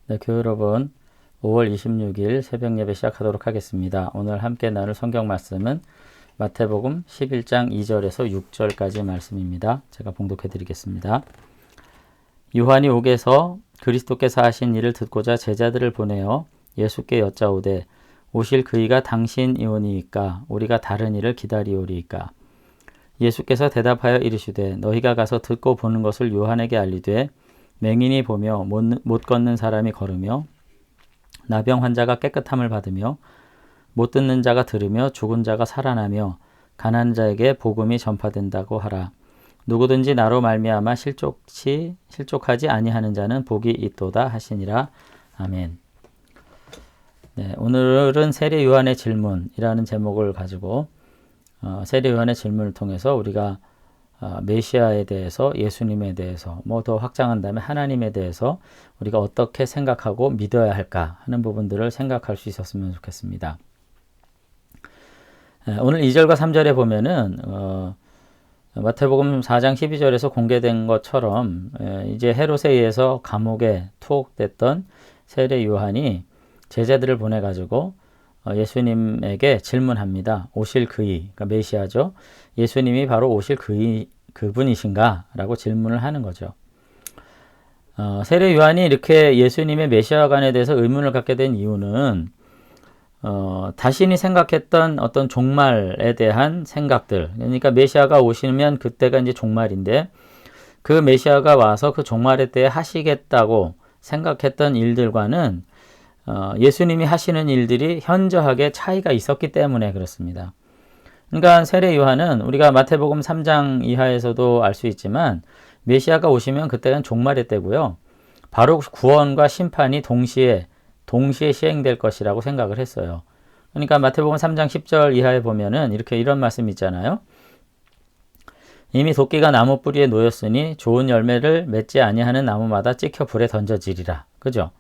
네, 교회 여러분, 5월 26일 새벽 예배 시작하도록 하겠습니다. 오늘 함께 나눌 성경 말씀은 마태복음 11장 2절에서 6절까지 말씀입니다. 제가 봉독해 드리겠습니다. 요한이 옥에서 그리스도께서 하신 일을 듣고자 제자들을 보내어 예수께 여짜오되 오실 그이가 당신이오니이까 우리가 다른 일을 기다리오리이까. 예수께서 대답하여 이르시되 너희가 가서 듣고 보는 것을 요한에게 알리되 맹인이 보며 못 걷는 사람이 걸으며 나병 환자가 깨끗함을 받으며 못 듣는 자가 들으며 죽은 자가 살아나며 가난한 자에게 복음이 전파된다고 하라. 누구든지 나로 말미암아 실족하지 아니하는 자는 복이 있도다 하시니라. 아멘. 네, 오늘은 세례 요한의 질문이라는 제목을 가지고 세례 요한의 질문을 통해서 우리가 메시아에 대해서, 예수님에 대해서, 더 확장한 다음에 하나님에 대해서 우리가 어떻게 생각하고 믿어야 할까 하는 부분들을 생각할 수 있었으면 좋겠습니다. 오늘 2절과 3절에 보면은 마태복음 4장 12절에서 공개된 것처럼 이제 헤롯에 의해서 감옥에 투옥됐던 세례 요한이 제자들을 보내가지고 예수님에게 질문합니다. 오실 그이, 그러니까 메시아죠. 예수님이 바로 오실 그분이신가? 라고 질문을 하는 거죠. 세례 요한이 이렇게 예수님의 메시아관에 대해서 의문을 갖게 된 이유는 자신이 생각했던 어떤 종말에 대한 생각들, 그러니까 메시아가 오시면 그때가 이제 종말인데 그 메시아가 와서 그 종말에 대해 하시겠다고 생각했던 일들과는 예수님이 하시는 일들이 현저하게 차이가 있었기 때문에 그렇습니다. 그러니까 세례 요한은 우리가 마태복음 3장 이하에서도 알 수 있지만 메시아가 오시면 그때는 종말의 때고요. 바로 구원과 심판이 동시에 시행될 것이라고 생각을 했어요. 그러니까 마태복음 3장 10절 이하에 보면은 이런 말씀이 있잖아요. 이미 도끼가 나무 뿌리에 놓였으니 좋은 열매를 맺지 아니하는 나무마다 찍혀 불에 던져지리라. 그죠?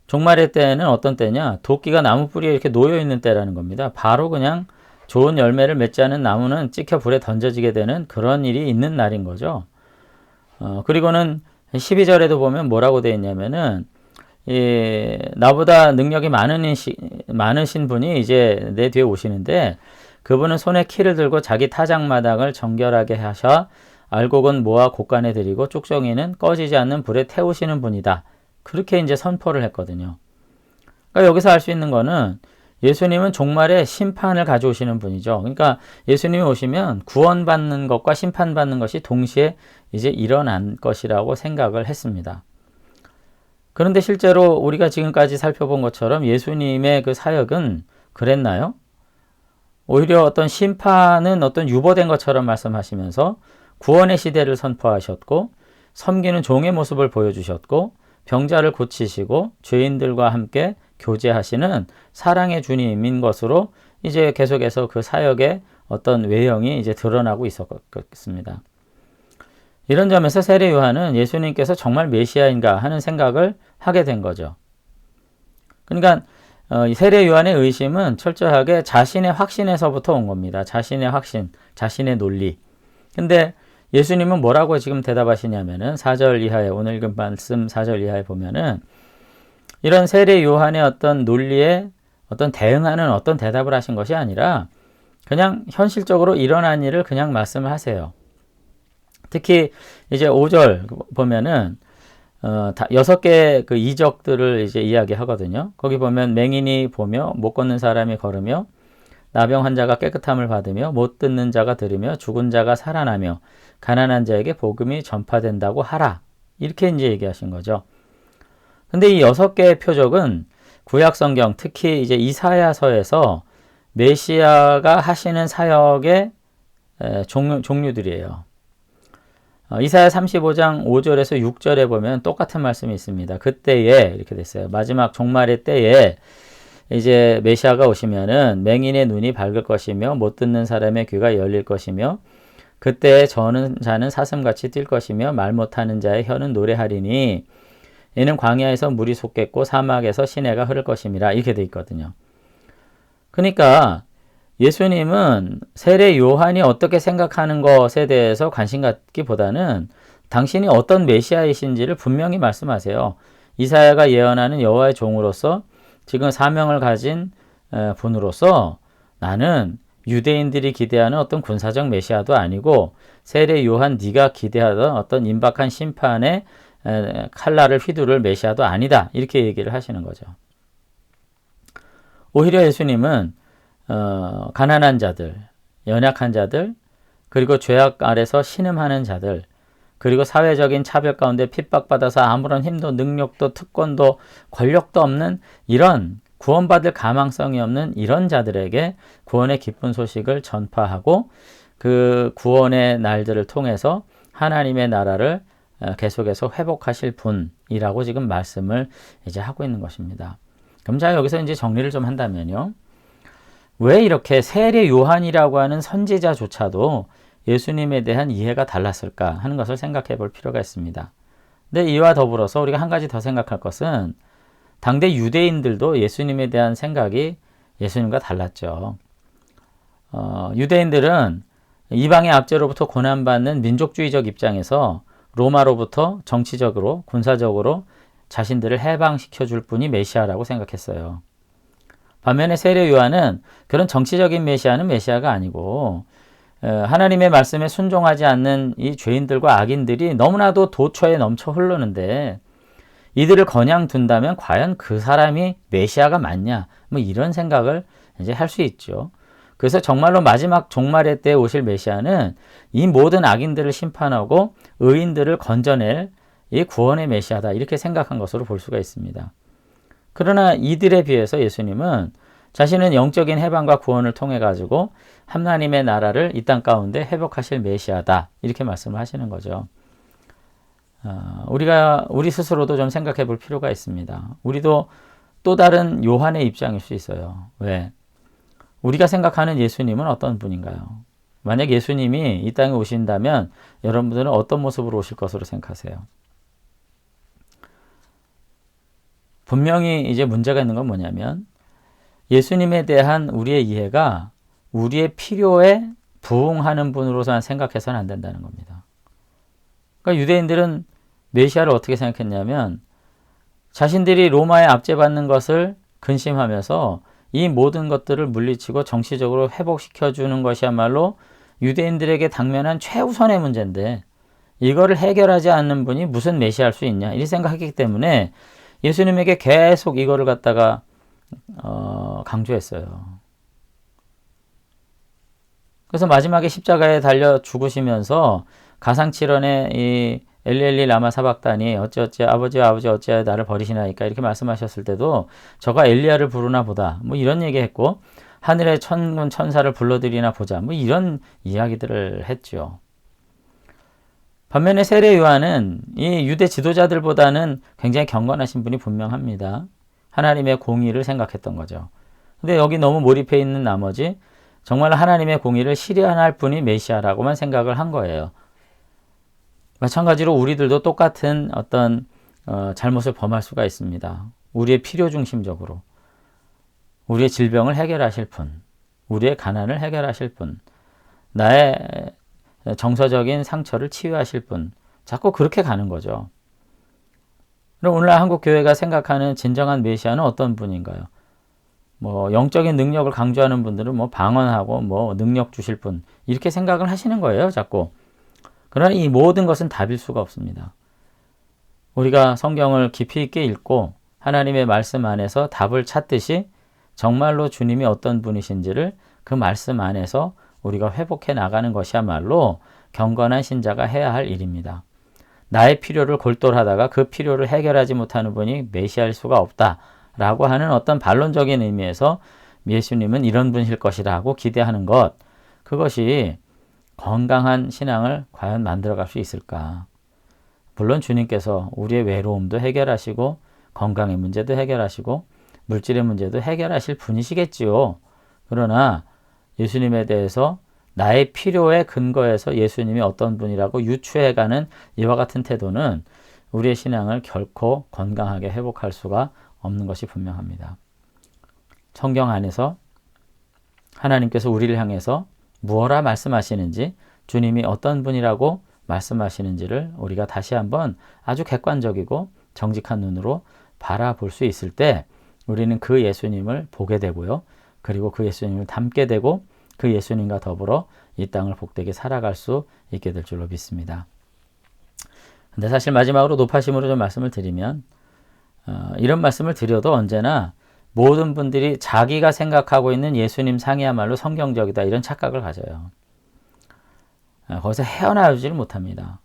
종말의 때는 어떤 때냐? 도끼가 나무 뿌리에 이렇게 놓여 있는 때라는 겁니다. 바로 그냥 좋은 열매를 맺지 않은 나무는 찍혀 불에 던져지게 되는 그런 일이 있는 날인 거죠. 그리고는 12절에도 보면 뭐라고 되어 있냐면은 나보다 능력이 많으신 분이 이제 내 뒤에 오시는데 그분은 손에 키를 들고 자기 타작마당을 정결하게 하셔 알곡은 모아 곳간에 들이고 쭉정이는 꺼지지 않는 불에 태우시는 분이다. 그렇게 이제 선포를 했거든요. 그러니까 여기서 알 수 있는 거는 예수님은 종말에 심판을 가져오시는 분이죠. 그러니까 예수님이 오시면 구원받는 것과 심판받는 것이 동시에 이제 일어난 것이라고 생각을 했습니다. 그런데 실제로 우리가 지금까지 살펴본 것처럼 예수님의 그 사역은 그랬나요? 오히려 어떤 심판은 어떤 유보된 것처럼 말씀하시면서 구원의 시대를 선포하셨고 섬기는 종의 모습을 보여주셨고 병자를 고치시고 죄인들과 함께 교제하시는 사랑의 주님인 것으로 이제 계속해서 그 사역의 어떤 외형이 이제 드러나고 있었습니다. 이런 점에서 세례 요한은 예수님께서 정말 메시아인가 하는 생각을 하게 된 거죠. 그러니까 세례 요한의 의심은 철저하게 자신의 확신에서부터 온 겁니다. 자신의 확신, 자신의 논리. 근데 예수님은 뭐라고 지금 대답하시냐면은 4절 이하에, 오늘 읽은 말씀 4절 이하에 보면은 이런 세례 요한의 어떤 논리에 어떤 대응하는 어떤 대답을 하신 것이 아니라 그냥 현실적으로 일어난 일을 그냥 말씀을 하세요. 특히 이제 5절 보면은 6개의 그 이적들을 이제 이야기하거든요. 거기 보면 맹인이 보며 못 걷는 사람이 걸으며 나병 환자가 깨끗함을 받으며 못 듣는 자가 들으며 죽은 자가 살아나며 가난한 자에게 복음이 전파된다고 하라. 이렇게 이제 얘기하신 거죠. 근데 이 6개의 표적은 구약 성경, 특히 이제 이사야서에서 메시아가 하시는 사역의 종류들이에요. 이사야 35장 5절에서 6절에 보면 똑같은 말씀이 있습니다. 그때에 이렇게 됐어요. 마지막 종말의 때에 이제 메시아가 오시면은 맹인의 눈이 밝을 것이며 못 듣는 사람의 귀가 열릴 것이며 그때에 저는 자는 사슴같이 뛸 것이며 말 못하는 자의 혀는 노래하리니 이는 광야에서 물이 솟겠고 사막에서 시내가 흐를 것임이라 이렇게 돼 있거든요. 그러니까 예수님은 세례 요한이 어떻게 생각하는 것에 대해서 관심 갖기보다는 당신이 어떤 메시아이신지를 분명히 말씀하세요. 이사야가 예언하는 여호와의 종으로서 지금 사명을 가진 분으로서 나는 유대인들이 기대하는 어떤 군사적 메시아도 아니고 세례 요한 네가 기대하던 어떤 임박한 심판의 칼날을 휘두를 메시아도 아니다. 이렇게 얘기를 하시는 거죠. 오히려 예수님은 가난한 자들, 연약한 자들, 그리고 죄악 아래서 신음하는 자들, 그리고 사회적인 차별 가운데 핍박받아서 아무런 힘도 능력도 특권도 권력도 없는 이런 구원받을 가망성이 없는 이런 자들에게 구원의 기쁜 소식을 전파하고 그 구원의 날들을 통해서 하나님의 나라를 계속해서 회복하실 분이라고 지금 말씀을 이제 하고 있는 것입니다. 그럼 자 여기서 이제 정리를 좀 한다면요. 왜 이렇게 세례 요한이라고 하는 선지자조차도 예수님에 대한 이해가 달랐을까 하는 것을 생각해 볼 필요가 있습니다. 근데 이와 더불어서 우리가 한 가지 더 생각할 것은 당대 유대인들도 예수님에 대한 생각이 예수님과 달랐죠. 유대인들은 이방의 압제로부터 고난받는 민족주의적 입장에서 로마로부터 정치적으로 군사적으로 자신들을 해방시켜 줄 분이 메시아라고 생각했어요. 반면에 세례 요한은 그런 정치적인 메시아는 메시아가 아니고 하나님의 말씀에 순종하지 않는 이 죄인들과 악인들이 너무나도 도처에 넘쳐 흐르는데 이들을 그냥 둔다면 과연 그 사람이 메시아가 맞냐? 뭐 이런 생각을 이제 할 수 있죠. 그래서 정말로 마지막 종말의 때에 오실 메시아는 이 모든 악인들을 심판하고 의인들을 건져낼 이 구원의 메시아다. 이렇게 생각한 것으로 볼 수가 있습니다. 그러나 이들에 비해서 예수님은 자신은 영적인 해방과 구원을 통해 가지고 하나님의 나라를 이 땅 가운데 회복하실 메시아다. 이렇게 말씀을 하시는 거죠. 우리 스스로도 좀 생각해 볼 필요가 있습니다. 우리도 또 다른 요한의 입장일 수 있어요. 왜? 우리가 생각하는 예수님은 어떤 분인가요? 만약 예수님이 이 땅에 오신다면 여러분들은 어떤 모습으로 오실 것으로 생각하세요? 분명히 이제 문제가 있는 건 뭐냐면 예수님에 대한 우리의 이해가 우리의 필요에 부응하는 분으로서만 생각해서는 안 된다는 겁니다. 그러니까 유대인들은 메시아를 어떻게 생각했냐면 자신들이 로마에 압제받는 것을 근심하면서 이 모든 것들을 물리치고 정치적으로 회복시켜주는 것이야말로 유대인들에게 당면한 최우선의 문제인데 이거를 해결하지 않는 분이 무슨 메시아일 수 있냐 이렇게 생각했기 때문에 예수님에게 계속 이거를 갖다가 강조했어요. 그래서 마지막에 십자가에 달려 죽으시면서 가상칠언의 이 엘리 라마 사박다니 어찌 아버지 어찌하여 나를 버리시나이까 이렇게 말씀하셨을 때도 저가 엘리야를 부르나 보다 뭐 이런 얘기했고 하늘의 천군 천사를 불러들이나 보자 뭐 이런 이야기들을 했죠. 반면에 세례 요한은 이 유대 지도자들보다는 굉장히 경건하신 분이 분명합니다. 하나님의 공의를 생각했던 거죠. 근데 여기 너무 몰입해 있는 나머지 정말 하나님의 공의를 실현할 분이 메시아라고만 생각을 한 거예요. 마찬가지로 우리들도 똑같은 어떤 잘못을 범할 수가 있습니다. 우리의 필요 중심적으로 우리의 질병을 해결하실 분, 우리의 가난을 해결하실 분, 나의 정서적인 상처를 치유하실 분, 자꾸 그렇게 가는 거죠. 그럼 오늘날 한국 교회가 생각하는 진정한 메시아는 어떤 분인가요? 뭐 영적인 능력을 강조하는 분들은 뭐 방언하고 뭐 능력 주실 분 이렇게 생각을 하시는 거예요, 자꾸. 그러나 이 모든 것은 답일 수가 없습니다. 우리가 성경을 깊이 있게 읽고 하나님의 말씀 안에서 답을 찾듯이 정말로 주님이 어떤 분이신지를 그 말씀 안에서 우리가 회복해 나가는 것이야말로 경건한 신자가 해야 할 일입니다. 나의 필요를 골똘하다가 그 필요를 해결하지 못하는 분이 메시아일 수가 없다라고 하는 어떤 반론적인 의미에서 예수님은 이런 분일 것이라고 기대하는 것, 그것이 건강한 신앙을 과연 만들어갈 수 있을까? 물론 주님께서 우리의 외로움도 해결하시고 건강의 문제도 해결하시고 물질의 문제도 해결하실 분이시겠지요. 그러나 예수님에 대해서 나의 필요에 근거해서 예수님이 어떤 분이라고 유추해가는 이와 같은 태도는 우리의 신앙을 결코 건강하게 회복할 수가 없는 것이 분명합니다. 성경 안에서 하나님께서 우리를 향해서 무엇라 말씀하시는지, 주님이 어떤 분이라고 말씀하시는지를 우리가 다시 한번 아주 객관적이고 정직한 눈으로 바라볼 수 있을 때 우리는 그 예수님을 보게 되고요. 그리고 그 예수님을 닮게 되고 그 예수님과 더불어 이 땅을 복되게 살아갈 수 있게 될 줄로 믿습니다. 근데 사실 마지막으로 높아심으로 좀 말씀을 드리면 이런 말씀을 드려도 언제나 모든 분들이 자기가 생각하고 있는 예수님 상이야말로 성경적이다 이런 착각을 가져요. 거기서 헤어나오지를 못합니다.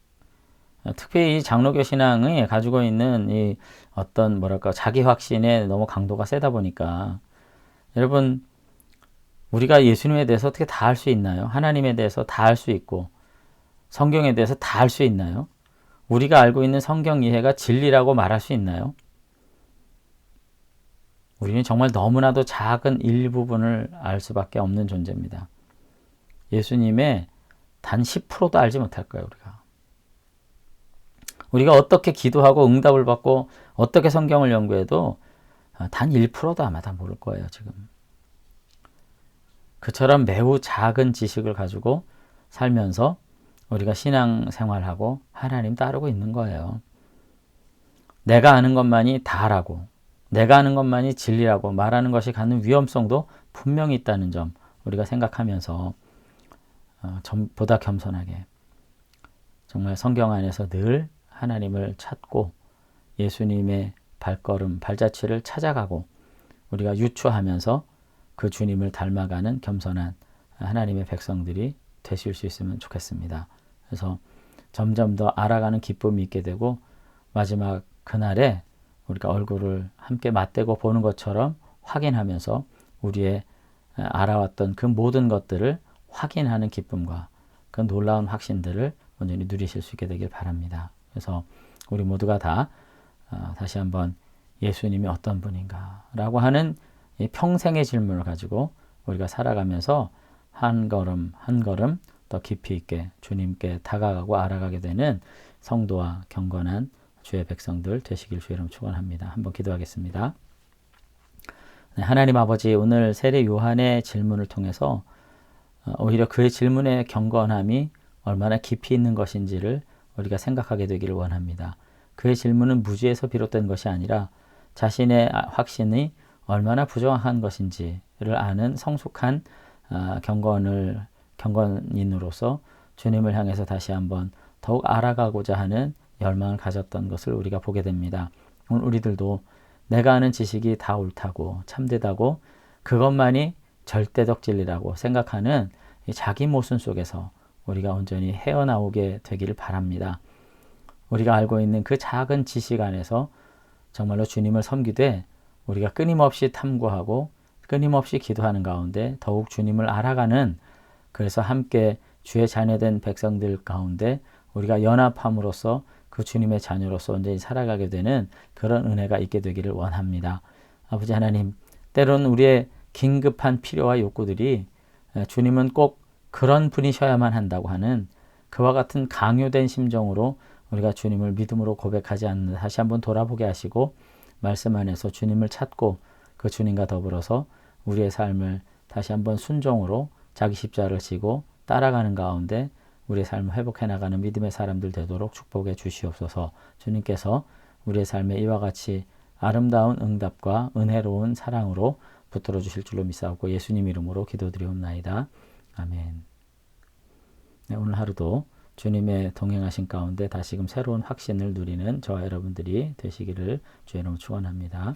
특히 이 장로교 신앙이 가지고 있는 이 어떤 자기 확신의 너무 강도가 세다 보니까 여러분 우리가 예수님에 대해서 어떻게 다 알 수 있나요? 하나님에 대해서 다 알 수 있고 성경에 대해서 다 알 수 있나요? 우리가 알고 있는 성경 이해가 진리라고 말할 수 있나요? 우리는 정말 너무나도 작은 일부분을 알 수밖에 없는 존재입니다. 예수님의 단 10%도 알지 못할 거예요, 우리가 어떻게 기도하고 응답을 받고 어떻게 성경을 연구해도 단 1%도 아마 다 모를 거예요, 지금. 그처럼 매우 작은 지식을 가지고 살면서 우리가 신앙생활하고 하나님 따르고 있는 거예요. 내가 아는 것만이 다라고, 내가 아는 것만이 진리라고 말하는 것이 갖는 위험성도 분명히 있다는 점 우리가 생각하면서 보다 겸손하게 정말 성경 안에서 늘 하나님을 찾고 예수님의 발걸음, 발자취를 찾아가고 우리가 유추하면서 그 주님을 닮아가는 겸손한 하나님의 백성들이 되실 수 있으면 좋겠습니다. 그래서 점점 더 알아가는 기쁨이 있게 되고 마지막 그날에 우리가 얼굴을 함께 맞대고 보는 것처럼 확인하면서 우리의 알아왔던 그 모든 것들을 확인하는 기쁨과 그 놀라운 확신들을 온전히 누리실 수 있게 되길 바랍니다. 그래서 우리 모두가 다 다시 한번 예수님이 어떤 분인가 라고 하는 이 평생의 질문을 가지고 우리가 살아가면서 한 걸음 한 걸음 더 깊이 있게 주님께 다가가고 알아가게 되는 성도와 경건한 주의 백성들 되시길 주 이름 축원합니다. 한번 기도하겠습니다. 네, 하나님 아버지, 오늘 세례 요한의 질문을 통해서 오히려 그의 질문의 경건함이 얼마나 깊이 있는 것인지를 우리가 생각하게 되기를 원합니다. 그의 질문은 무지에서 비롯된 것이 아니라 자신의 확신이 얼마나 부정한 것인지를 아는 성숙한 경건인으로서 주님을 향해서 다시 한번 더욱 알아가고자 하는 열망을 가졌던 것을 우리가 보게 됩니다. 오늘 우리들도 내가 아는 지식이 다 옳다고 참되다고 그것만이 절대적 진리라고 생각하는 이 자기 모순 속에서 우리가 온전히 헤어나오게 되기를 바랍니다. 우리가 알고 있는 그 작은 지식 안에서 정말로 주님을 섬기되 우리가 끊임없이 탐구하고 끊임없이 기도하는 가운데 더욱 주님을 알아가는, 그래서 함께 주의 자녀된 백성들 가운데 우리가 연합함으로써 그 주님의 자녀로서 온전히 살아가게 되는 그런 은혜가 있게 되기를 원합니다. 아버지 하나님, 때로는 우리의 긴급한 필요와 욕구들이 주님은 꼭 그런 분이셔야만 한다고 하는 그와 같은 강요된 심정으로 우리가 주님을 믿음으로 고백하지 않는 다시 한번 돌아보게 하시고 말씀 안에서 주님을 찾고 그 주님과 더불어서 우리의 삶을 다시 한번 순종으로 자기 십자가를 지고 따라가는 가운데 우리의 삶을 회복해 나가는 믿음의 사람들 되도록 축복해 주시옵소서. 주님께서 우리의 삶에 이와 같이 아름다운 응답과 은혜로운 사랑으로 붙들어 주실 줄로 믿사옵고 예수님 이름으로 기도드리옵나이다. 아멘. 네, 오늘 하루도 주님의 동행하신 가운데 다시금 새로운 확신을 누리는 저와 여러분들이 되시기를 주의 이름으로 축원합니다.